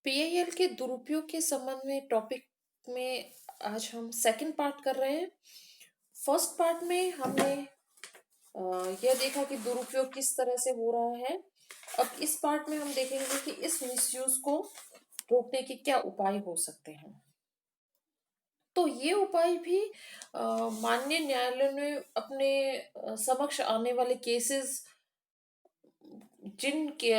PIL के दुरुपयोग के संबंध में टॉपिक में आज हम सेकंड पार्ट कर रहे हैं। फर्स्ट पार्ट में हमने यह देखा कि दुरुपयोग किस तरह से हो रहा है। अब इस पार्ट में हम देखेंगे कि इस मिसयूज को रोकने के क्या उपाय हो सकते हैं। तो ये उपाय भी माननीय न्यायालय ने अपने समक्ष आने वाले केसेस जिन के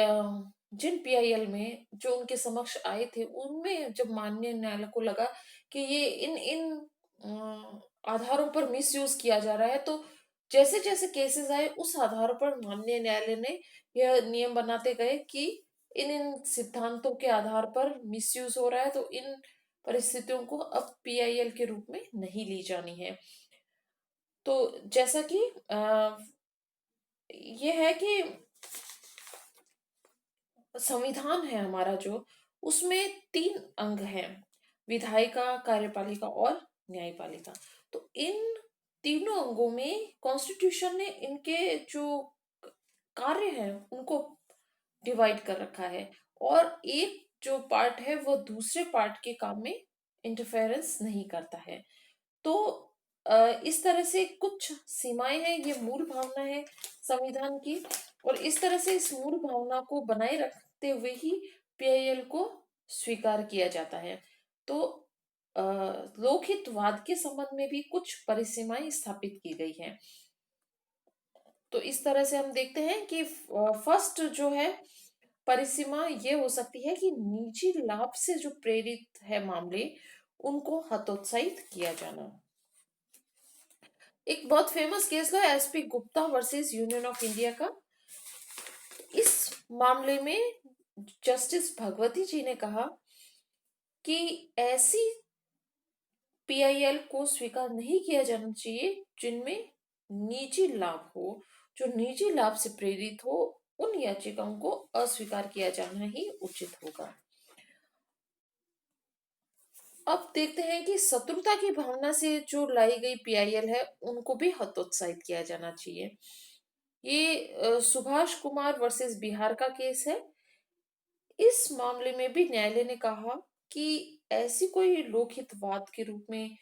जिन पीआईएल में जो उनके समक्ष आए थे उनमें जब माननीय न्यायालय को लगा कि ये इन इन आधारों पर मिसयूज किया जा रहा है, तो जैसे जैसे केसेस आए उस आधार पर माननीय न्यायालय ने यह नियम बनाते गए कि इन इन सिद्धांतों के आधार पर मिसयूज हो रहा है, तो इन परिस्थितियों को अब पीआईएल के रूप में नहीं ली जानी है। तो जैसा कि ये है कि संविधान है हमारा जो, उसमें 3 अंग हैं, विधायिका, कार्यपालिका और न्यायपालिका। तो इन तीनों अंगों में कॉन्स्टिट्यूशन ने इनके जो कार्य हैं उनको डिवाइड कर रखा है, और एक जो पार्ट है वो दूसरे पार्ट के काम में इंटरफेरेंस नहीं करता है। तो इस तरह से कुछ सीमाएं हैं, ये मूल भावना है संविधान की, और इस तरह से इस मूल भावना को बनाए रखते हुए ही पीआईएल को स्वीकार किया जाता है। तो लोकहितवाद के संबंध में भी कुछ परिसीमाएं स्थापित की गई हैं। तो इस तरह से हम देखते हैं कि फर्स्ट जो है परिसीमा ये हो सकती है कि निजी लाभ से जो प्रेरित है मामले, उनको हतोत्साहित किया जाना। एक बहुत फेमस केस है SP Gupta versus union of India का। इस मामले में जस्टिस भगवती जी ने कहा कि ऐसी पीआईएल को स्वीकार नहीं किया जाना चाहिए जिनमें निजी लाभ हो, जो निजी लाभ से प्रेरित हो, उन याचिकाओं को अस्वीकार किया जाना ही उचित होगा। अब देखते हैं कि शत्रुता की भावना से जो लाई गई पीआईएल है उनको भी हतोत्साहित किया जाना चाहिए। ये सुभाष कुमार वर्सेस बिहार का केस है। इस मामले में भी न्यायालय ने कहा कि ऐसी कोई लोकहितवाद के रूप में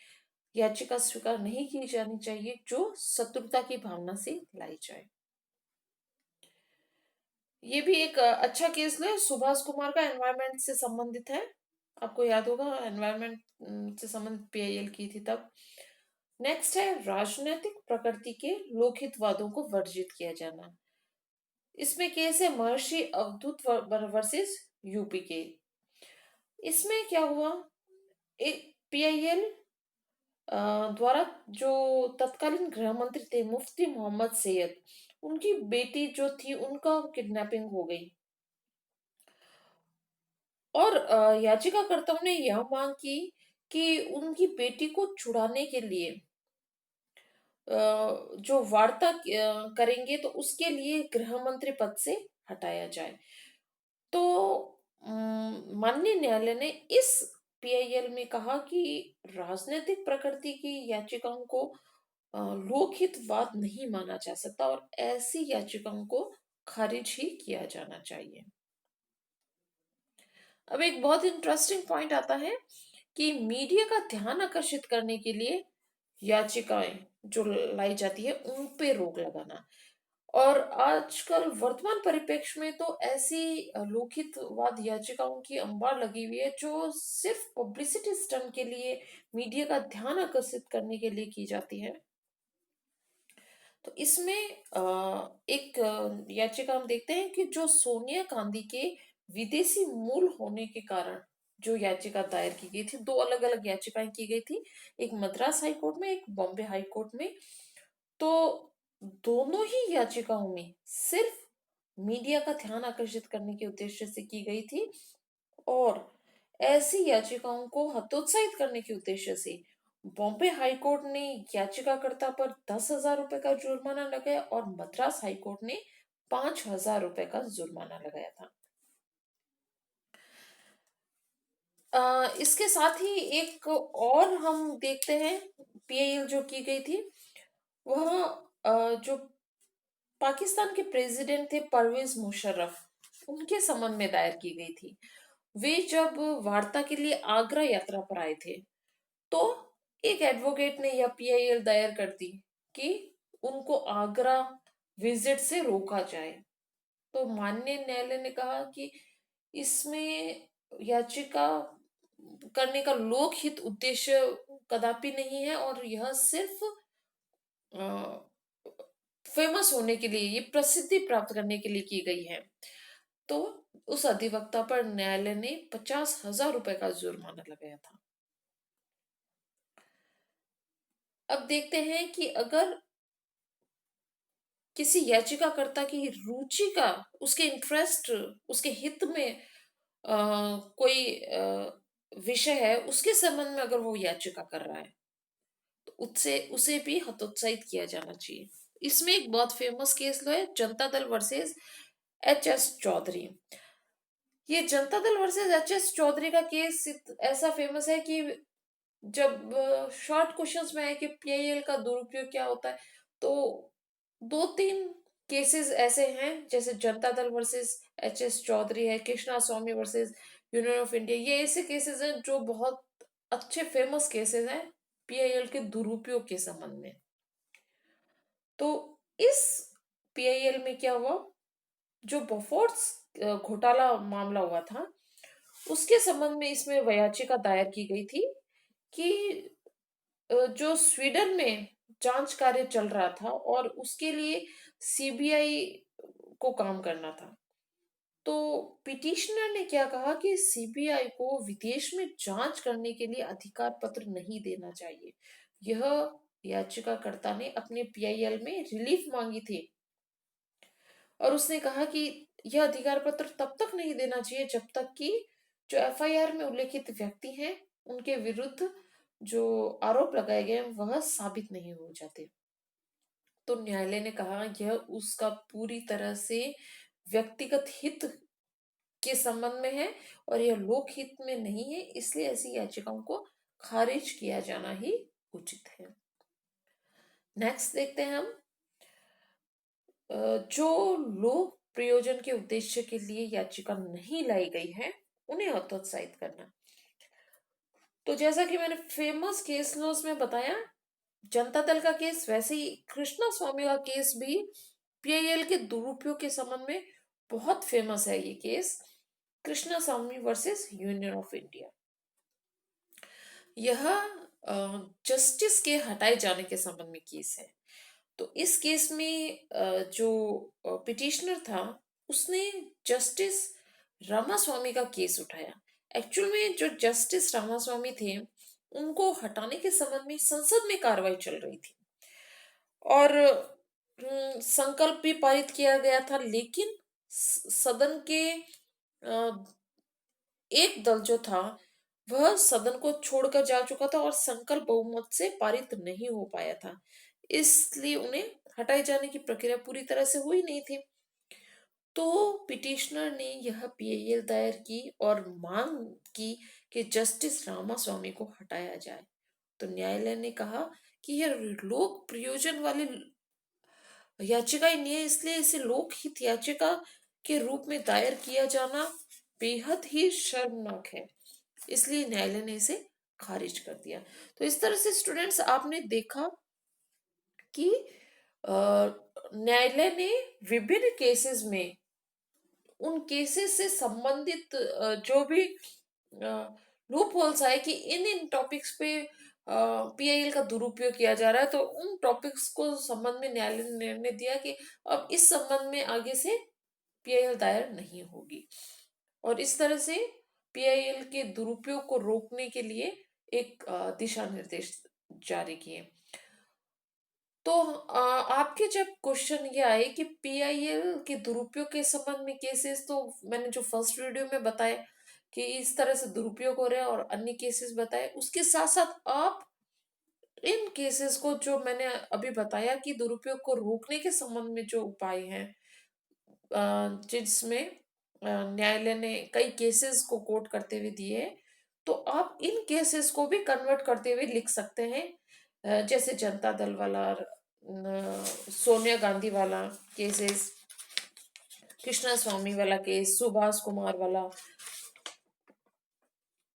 याचिका स्वीकार नहीं की जानी चाहिए जो शत्रुता की भावना से लाई जाए। ये भी एक अच्छा केस है, सुभाष कुमार का एनवायरमेंट से संबंधित है। आपको याद होगा एनवायरमेंट से संबंधित पीआईएल की थी तब। नेक्स्ट है राजनीतिक प्रकृति के लोकहितवादों को वर्जित किया जाना। इसमें केस है महर्षि अवधूत वर्सेस यूपी के। इसमें क्या हुआ, एक पीआईएल द्वारा जो तत्कालीन गृह मंत्री थे मुफ्ती मोहम्मद सैयद, उनकी बेटी जो थी उनका किडनैपिंग हो गई, और याचिकाकर्ताओं ने यह मांग की कि उनकी बेटी को छुड़ाने के लिए जो वार्ता करेंगे तो उसके लिए गृह मंत्री पद से हटाया जाए। तो माननीय न्यायालय ने इस पीआईएल में कहा कि राजनीतिक प्रकृति की याचिकाओं को लोकहितवाद नहीं माना जा सकता और ऐसी याचिकाओं को खारिज ही किया जाना चाहिए। अब एक बहुत इंटरेस्टिंग पॉइंट आता है कि मीडिया का ध्यान आकर्षित करने के लिए याचिकाएं जो लाई जाती है उन पे रोक लगाना। और आजकल वर्तमान परिप्रेक्ष्य में तो ऐसी लोकहितवाद याचिकाओं की अंबार लगी हुई है जो सिर्फ पब्लिसिटी स्टंट के लिए, मीडिया का ध्यान आकर्षित करने के लिए की जाती है। तो इसमें एक याचिका हम देखते हैं कि जो सोनिया गांधी के विदेशी मूल होने के कारण जो याचिका दायर की गई थी, दो अलग अलग याचिकाएं की गई थी, एक मद्रास हाई कोर्ट में, एक बॉम्बे हाई कोर्ट में। तो दोनों ही याचिकाओं में सिर्फ मीडिया का ध्यान आकर्षित करने के उद्देश्य से की गई थी, और ऐसी याचिकाओं को हतोत्साहित करने के उद्देश्य से बॉम्बे हाई कोर्ट ने याचिकाकर्ता पर 10,000 रुपए का जुर्माना लगाया और मद्रास हाई कोर्ट ने 5,000 रुपए का जुर्माना लगाया था। इसके साथ ही एक और हम देखते हैं पीआईएल जो की गई थी, वह जो पाकिस्तान के प्रेसिडेंट थे परवेज मुशर्रफ, उनके संबंध में दायर की गई थी। वे जब वार्ता के लिए आगरा यात्रा पर आए थे, तो एक एडवोकेट ने यह पीआईएल दायर कर दी कि उनको आगरा विजिट से रोका जाए। तो माननीय न्यायालय ने कहा कि इसमें याचिका करने का लोकहित उद्देश्य कदापि नहीं है, और यह सिर्फ फेमस होने के लिए, ये प्रसिद्धि प्राप्त करने के लिए की गई है। तो उस अधिवक्ता पर न्यायालय ने 50,000 रुपए का जुर्माना लगाया था। अब देखते हैं कि अगर किसी याचिकाकर्ता की रुचि का, उसके इंटरेस्ट, उसके हित में कोई विषय है, उसके संबंध में अगर वो याचिका कर रहा है, तो उससे उसे भी हतोत्साहित किया जाना चाहिए। इसमें एक बहुत फेमस केस है, Janata Dal versus H S Chaudhary. ये Janata Dal versus H S Chaudhary का केस ऐसा फेमस है कि जब शॉर्ट क्वेश्चंस में है कि पीआईएल का दुरुपयोग क्या होता है, तो दो तीन केसेस ऐसे हैं, जैसे Janata Dal versus H S Chaudhary है, कृष्णा स्वामी वर्सेस यूनियन ऑफ इंडिया। ये ऐसे केसेस हैं जो बहुत अच्छे फेमस केसेस हैं पीआईएल के दुरुपयोग के संबंध में। तो इस पीआईएल में क्या हुआ, जो बोफोर्स घोटाला मामला हुआ था, उसके संबंध में इसमें याचिका दायर की गई थी कि जो स्वीडन में जांच कार्य चल रहा था और उसके लिए सीबीआई को काम करना था। तो पिटिशनर ने क्या कहा कि सीबीआई को विदेश में जांच करने के लिए अधिकार पत्र नहीं देना चाहिए। यह याचिकाकर्ता ने अपने पीआईएल में रिलीफ मांगी थी, और उसने कहा कि यह अधिकार पत्र तब तक नहीं देना चाहिए जब तक कि जो एफआईआर में उल्लेखित व्यक्ति हैं, उनके विरुद्ध जो आरोप लगाए गए हैं वह साबित नहीं हो जाते। तो न्यायालय ने कहा यह उसका पूरी तरह से व्यक्तिगत हित के संबंध में है, और यह लोक हित में नहीं है, इसलिए ऐसी याचिकाओं को खारिज किया जाना ही उचित है। नेक्स्ट देखते हैं हम, जो लोक प्रयोजन के उद्देश्य के लिए याचिका नहीं लाई गई है, उन्हें हतोत्साहित करना। तो जैसा कि मैंने फेमस केस लॉज में बताया, जनता दल का केस, वैसे ही कृष्णा स्वामी का केस भी पीआईएल के दुरुपयोग के संबंध में बहुत फेमस है। ये case Krishna Swami versus union of India. यह जस्टिस के हटाए जाने के संबंध में केस है। तो इस केस में जो पिटिशनर था, उसने जस्टिस रामास्वामी का केस उठाया। एक्चुअल में जो जस्टिस रामास्वामी थे, उनको हटाने के संबंध में संसद में कार्रवाई चल रही थी, और संकल्प भी पारित किया गया था, लेकिन सदन के एक दल जो था, वह सदन को छोड़कर जा चुका था और संकल्प बहुमत से पारित नहीं हो पाया था, इसलिए उन्हें हटाए जाने की प्रक्रिया पूरी तरह से हुई नहीं थी। तो पिटिशनर ने यह पीआईएल दायर की और मांग की कि जस्टिस रामास्वामी को हटाया जाए। तो न्यायालय ने कहा कि यह लोक प्रयोजन वाली याचिका ही नहीं है, इसलिए इसे लोकहित याचिका के रूप में दायर किया जाना बेहद ही शर्मनाक है, इसलिए न्यायालय ने इसे खारिज कर दिया। तो इस तरह से स्टूडेंट्स, आपने देखा कि न्यायालय ने विभिन्न केसेस में उन केसेस से संबंधित जो भी लूप होल्स आए कि इन इन टॉपिक्स पे पीआईएल का दुरुपयोग किया जा रहा है, तो उन टॉपिक्स को संबंध में न्यायालय ने निर्णय दिया कि अब इस संबंध में आगे से पीआईएल दायर नहीं होगी, और इस तरह से पीआईएल के दुरुपयोग को रोकने के लिए एक दिशा निर्देश जारी किए। तो आपके जब क्वेश्चन ये आए कि पीआईएल के दुरुपयोग के संबंध में केसेस, तो मैंने जो फर्स्ट वीडियो में बताया कि इस तरह से दुरुपयोग हो रहा है और अन्य केसेस बताए, उसके साथ साथ आप इन केसेस को जो मैंने अभी बताया कि दुरुपयोग को रोकने के संबंध में जो उपाय हैं, जिसमें न्यायालय ने कई केसेस को कोट करते हुए दिए हैं, तो आप इन केसेस को भी कन्वर्ट करते हुए लिख सकते हैं। जैसे जनता दल वाला, सोनिया गांधी वाला केसेस, कृष्णा स्वामी वाला केस, सुभाष कुमार वाला,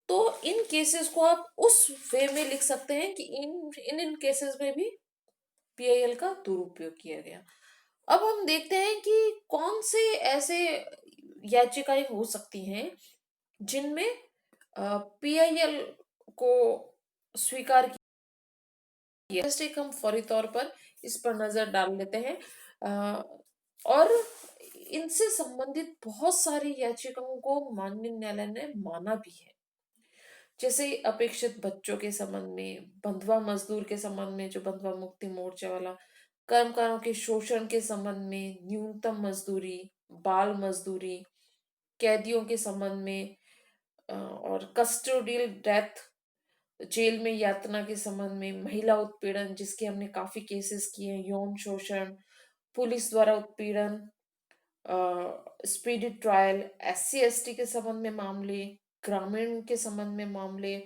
तो इन केसेस को आप उस वे में लिख सकते हैं कि इन इन इन केसेस में भी पीआईएल का दुरुपयोग किया गया। अब हम देखते हैं कि कौन से ऐसे याचिकाएं हो सकती हैं जिनमें पीआईएल को स्वीकार किया। जस्ट एक हम फौरी तौर पर इस पर नजर डाल लेते हैं। और इनसे संबंधित बहुत सारी याचिकाओं को माननीय न्यायालय ने माना भी है। जैसे अपेक्षित बच्चों के संबंध में, बंधुआ मजदूर के संबंध में, जो बंधुआ मुक्ति मोर्चा वाला, कर्मकारों के शोषण के संबंध में, न्यूनतम मजदूरी, बाल मजदूरी, कैदियों के संबंध में, और कस्टोडियल डेथ, जेल में यातना के संबंध में, महिला उत्पीड़न जिसके हमने काफी केसेस किए हैं, यौन शोषण, पुलिस द्वारा उत्पीड़न, स्पीडी ट्रायल, एससी एसटी के संबंध में मामले, ग्रामीण के संबंध में मामले,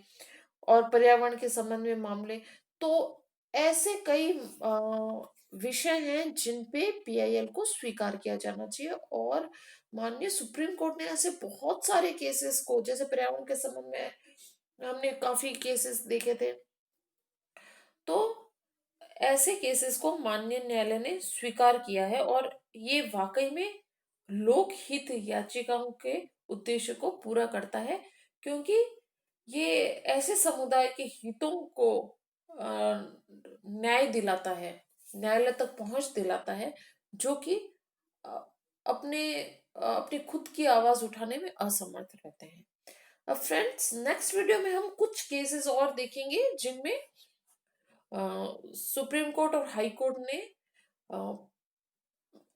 और पर्यावरण के संबंध में मामले। तो ऐसे कई विषय हैं जिन पे पीआईएल को स्वीकार किया जाना चाहिए। और माननीय सुप्रीम कोर्ट ने ऐसे बहुत सारे केसेस को, जैसे पर्यावरण के संबंध में हमने काफी केसेस देखे थे, तो ऐसे केसेस को माननीय न्यायालय ने स्वीकार किया है। और ये वाकई में लोक हित याचिकाओं के उद्देश्य को पूरा करता है, क्योंकि ये ऐसे समुदाय के हितों को न्याय दिलाता है, न्यायालय तक पहुंच दिलाता है, जो कि अ, अपने अपनी खुद की आवाज उठाने में असमर्थ रहते हैं। अब फ्रेंड्स, नेक्स्ट वीडियो में हम कुछ केसेस और देखेंगे जिनमें सुप्रीम कोर्ट और हाई कोर्ट ने अ,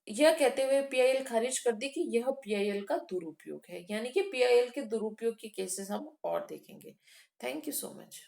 यह कहते हुए पीआईएल खारिज कर दी कि यह पीआईएल का दुरुपयोग है। यानी कि पीआईएल के दुरुपयोग के केसेस हम और देखेंगे। Thank you so much.